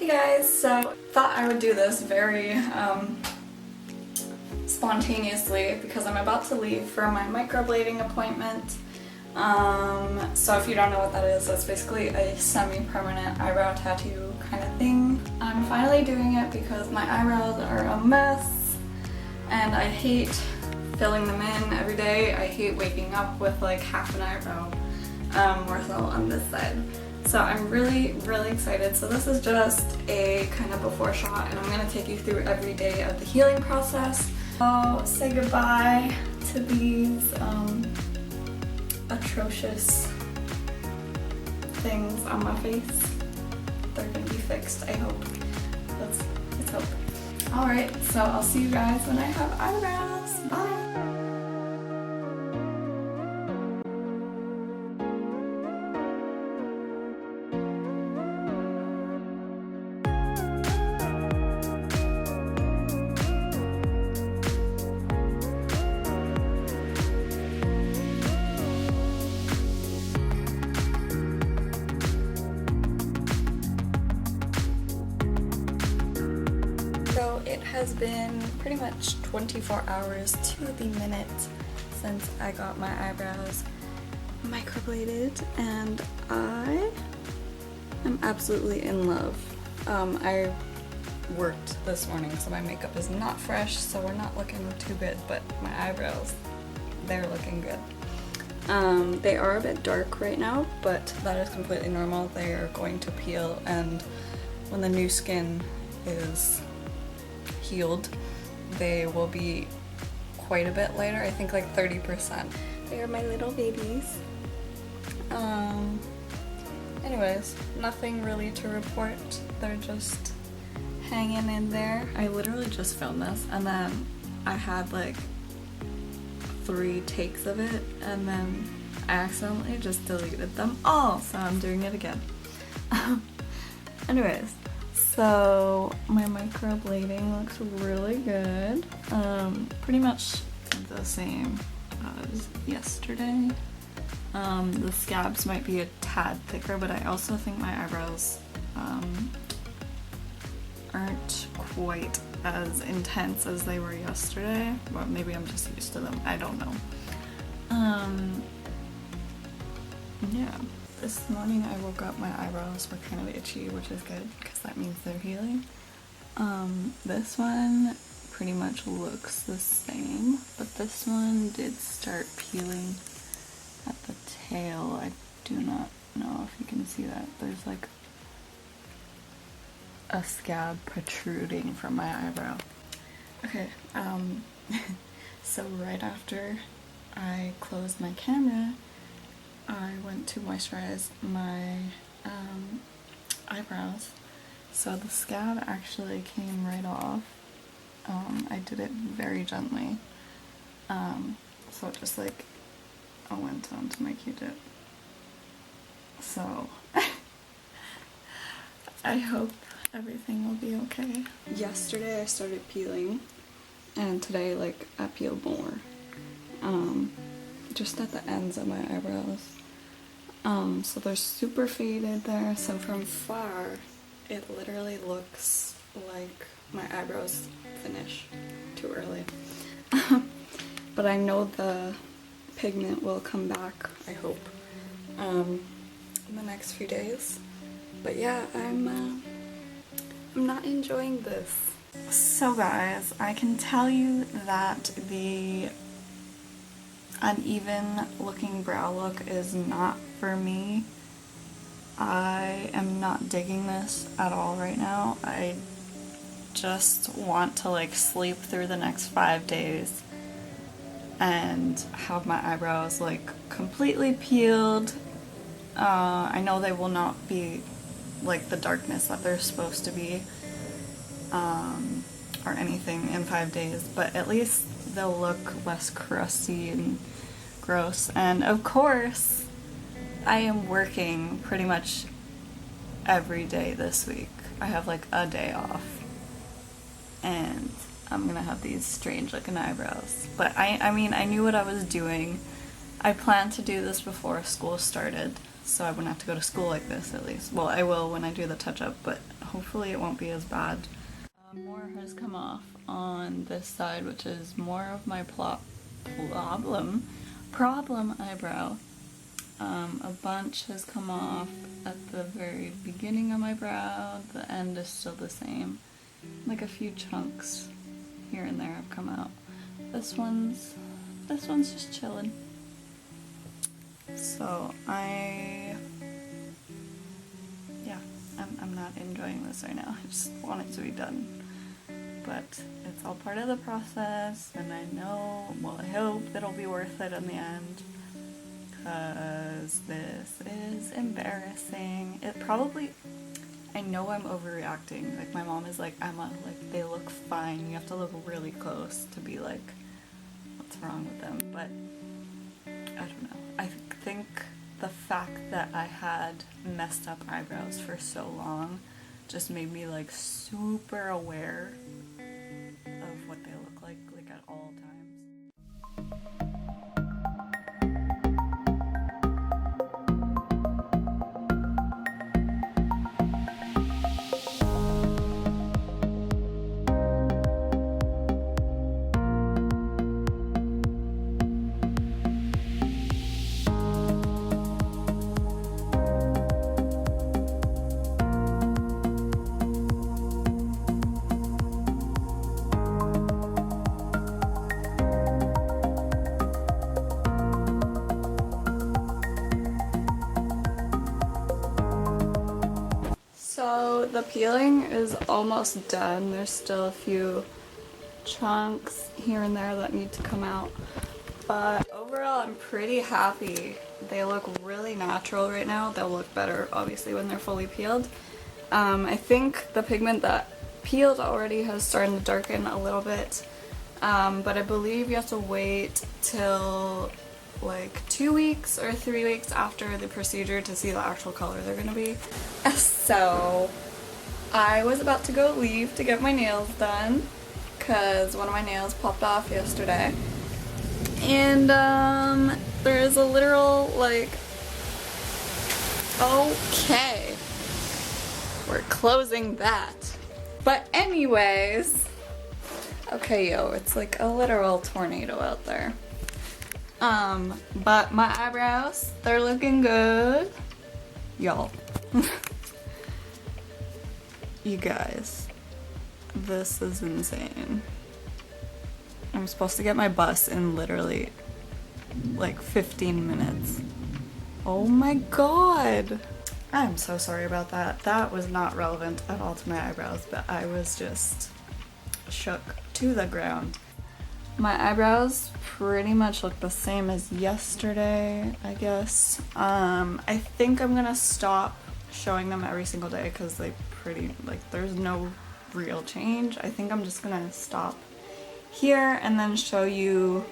guys, so thought I would do this very spontaneously because I'm about to leave for my microblading appointment. So if you don't know what that is, that's basically a semi-permanent eyebrow tattoo kind of thing. I'm finally doing it because my eyebrows are a mess and I hate filling them in every day. I hate waking up with like half an eyebrow, more so on this side. So I'm really excited. So this is just a kind of before shot and I'm going to take you through every day of the healing process. So say goodbye to these atrocious things on my face. They're going to be fixed, I hope. Let's hope. Alright, so I'll see you guys when I have eyebrows. Bye! So it has been pretty much 24 hours to the minute since I got my eyebrows microbladed and I am absolutely in love. I worked this morning so my makeup is not fresh, so we're not looking too good, but my eyebrows, they're looking good. They are a bit dark right now, but that is completely normal. They are going to peel, and when the new skin is healed, they will be quite a bit lighter. I think like 30%. They are my little babies. Anyways, nothing really to report. They're just hanging in there. I literally just filmed this and then I had like 3 takes of it and then I accidentally just deleted them all, so I'm doing it again. Anyways, so my microblading looks really good. Pretty much the same as yesterday. The scabs might be a tad thicker, but I also think my eyebrows aren't quite as intense as they were yesterday. Well, maybe I'm just used to them. I don't know. Yeah. This morning I woke up, my eyebrows were kind of itchy, which is good because that means they're healing. This one pretty much looks the same, but this one did start peeling at the tail. I do not know if you can see that. There's like a scab protruding from my eyebrow. Okay, so right after I closed my camera, I went to moisturize my eyebrows. So the scab actually came right off. I did it very gently. So just like I went onto my Q-tip. So I hope everything will be okay. Yesterday I started peeling and today like I peeled more. Just at the ends of my eyebrows. So they're super faded there, so from far it literally looks like my eyebrows finish too early. But I know the pigment will come back, I hope, in the next few days. But yeah, I'm not enjoying this. So guys, I can tell you that the uneven looking brow look is not for me. I am not digging this at all right now. I just want to like sleep through the next 5 days and have my eyebrows like completely peeled. I know they will not be like the darkness that they're supposed to be or anything in 5 days, but at least they'll look less crusty and gross. And of course I am working pretty much every day this week. I have like a day off and I'm gonna have these strange looking eyebrows. But I mean, I knew what I was doing. I planned to do this before school started, so I wouldn't have to go to school like this at least. Well, I will when I do the touch-up, but hopefully it won't be as bad. More has come off on this side, which is more of my problem eyebrow. A bunch has come off at the very beginning of my brow. The end is still the same. Like a few chunks here and there have come out. This one's just chilling. So I'm not enjoying this right now. I just want it to be done. But it's all part of the process, and I know, well, I hope it'll be worth it in the end, because this is embarrassing. I know I'm overreacting. Like, my mom is like, Emma, like, they look fine. You have to look really close to be like, what's wrong with them? But I don't know. I think the fact that I had messed up eyebrows for so long just made me like super aware of what they look like at all times. So the peeling is almost done. There's still a few chunks here and there that need to come out. But overall, I'm pretty happy. They look really natural right now. They'll look better, obviously, when they're fully peeled. I think the pigment that peeled already has started to darken a little bit. But I believe you have to wait till like 2 weeks or 3 weeks after the procedure to see the actual color they're gonna be. So I was about to go leave to get my nails done because one of my nails popped off yesterday, and there's a literal like, okay, we're closing that. But anyways, okay, it's like a literal tornado out there. But my eyebrows, they're looking good. Y'all. You guys, this is insane. I'm supposed to get my bus in literally like 15 minutes. Oh my god. I'm so sorry about that. That was not relevant at all to my eyebrows, but I was just shook to the ground. My eyebrows pretty much look the same as yesterday, I guess. I think I'm gonna stop showing them every single day because they there's no real change. I think I'm just gonna stop here and then show you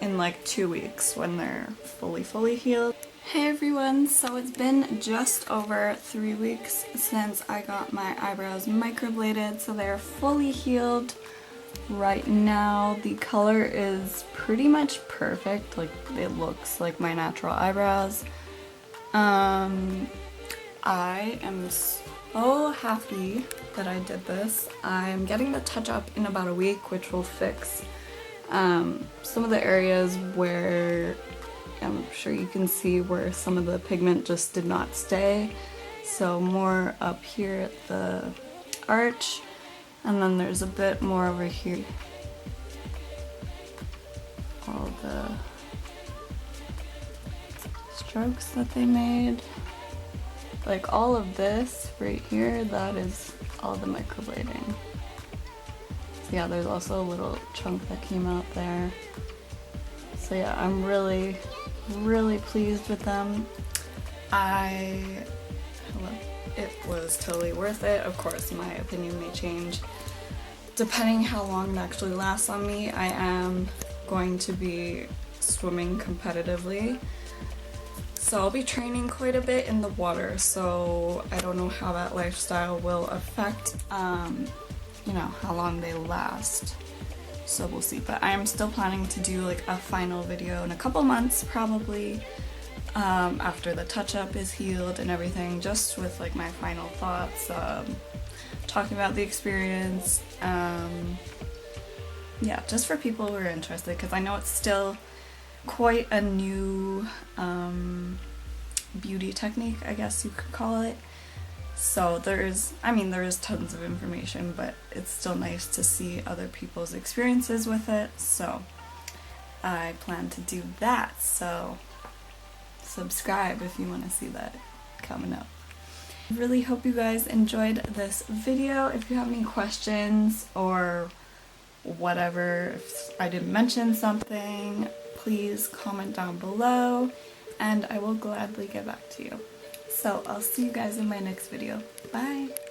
in like 2 weeks when they're fully healed. Hey everyone, so it's been just over 3 weeks since I got my eyebrows microbladed, so they're fully healed. Right now the color is pretty much perfect, like it looks like my natural eyebrows. I am so happy that I did this. I'm getting the touch up in about a week, which will fix some of the areas where I'm sure you can see where some of the pigment just did not stay. So more up here at the arch, and then there's a bit more over here. All the strokes that they made. Like all of this right here, that is all the microblading. So yeah, there's also a little chunk that came out there. So yeah, I'm really pleased with them. It was totally worth it. Of course, my opinion may change depending how long it actually lasts on me. I am going to be swimming competitively, so I'll be training quite a bit in the water, so I don't know how that lifestyle will affect you know, how long they last. So we'll see, but I am still planning to do like a final video in a couple months probably, after the touch-up is healed and everything, just with like my final thoughts, talking about the experience, yeah, just for people who are interested, because I know it's still quite a new beauty technique, I guess you could call it. So there is tons of information, but it's still nice to see other people's experiences with it, so I plan to do that, so subscribe if you want to see that coming up. I really hope you guys enjoyed this video. If you have any questions or whatever, if I didn't mention something, please comment down below and I will gladly get back to you. So I'll see you guys in my next video. Bye!